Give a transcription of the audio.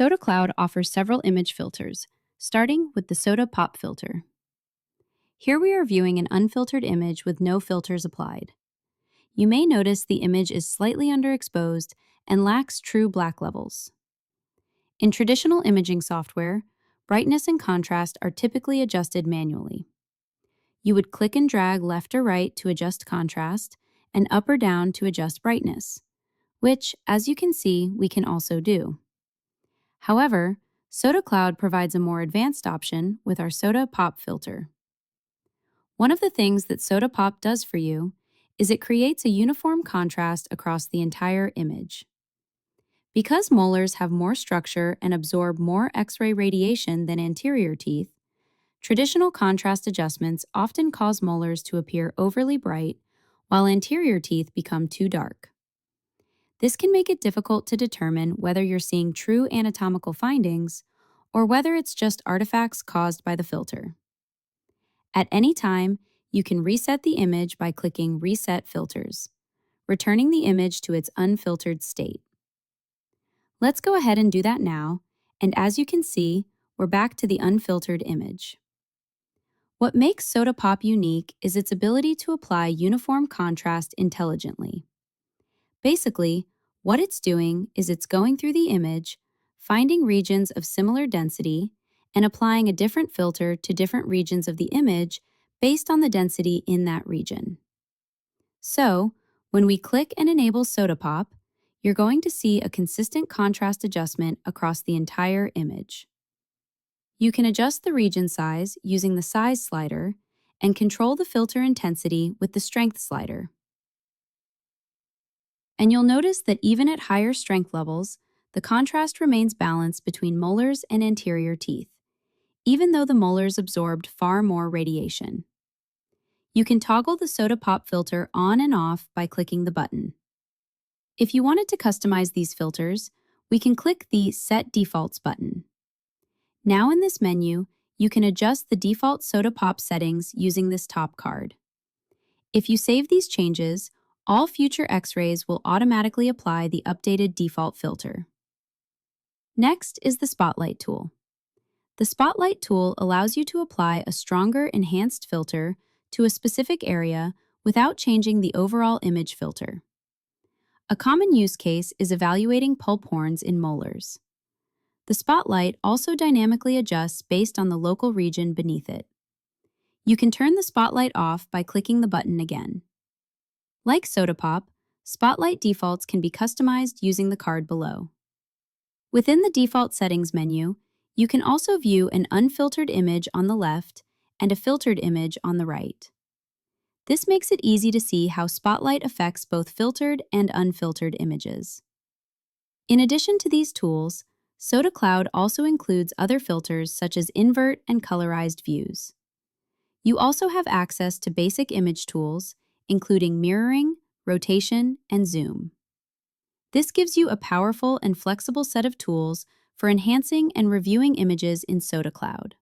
SOTA Cloud offers several image filters, starting with the SOTA Pop filter. Here we are viewing an unfiltered image with no filters applied. You may notice the image is slightly underexposed and lacks true black levels. In traditional imaging software, brightness and contrast are typically adjusted manually. You would click and drag left or right to adjust contrast and up or down to adjust brightness, which, as you can see, we can also do. However, SOTA Cloud provides a more advanced option with our SOTA Pop filter. One of the things that SOTA Pop does for you is it creates a uniform contrast across the entire image. Because molars have more structure and absorb more X-ray radiation than anterior teeth, traditional contrast adjustments often cause molars to appear overly bright while anterior teeth become too dark. This can make it difficult to determine whether you're seeing true anatomical findings or whether it's just artifacts caused by the filter. At any time, you can reset the image by clicking Reset Filters, returning the image to its unfiltered state. Let's go ahead and do that now, and as you can see, we're back to the unfiltered image. What makes SOTA Pop unique is its ability to apply uniform contrast intelligently. Basically, what it's doing is it's going through the image, finding regions of similar density, and applying a different filter to different regions of the image based on the density in that region. So, when we click and enable SOTA Pop, you're going to see a consistent contrast adjustment across the entire image. You can adjust the region size using the size slider and control the filter intensity with the strength slider. And you'll notice that even at higher strength levels, the contrast remains balanced between molars and anterior teeth, even though the molars absorbed far more radiation. You can toggle the SOTA Pop filter on and off by clicking the button. If you wanted to customize these filters, we can click the Set Defaults button. Now in this menu, you can adjust the default SOTA Pop settings using this top card. If you save these changes, all future X-rays will automatically apply the updated default filter. Next is the Spotlight tool. The Spotlight tool allows you to apply a stronger enhanced filter to a specific area without changing the overall image filter. A common use case is evaluating pulp horns in molars. The Spotlight also dynamically adjusts based on the local region beneath it. You can turn the Spotlight off by clicking the button again. Like SOTA Pop, Spotlight defaults can be customized using the card below. Within the Default Settings menu, you can also view an unfiltered image on the left and a filtered image on the right. This makes it easy to see how Spotlight affects both filtered and unfiltered images. In addition to these tools, SOTA Cloud also includes other filters such as invert and colorized views. You also have access to basic image tools, including mirroring, rotation, and zoom. This gives you a powerful and flexible set of tools for enhancing and reviewing images in SOTA Cloud.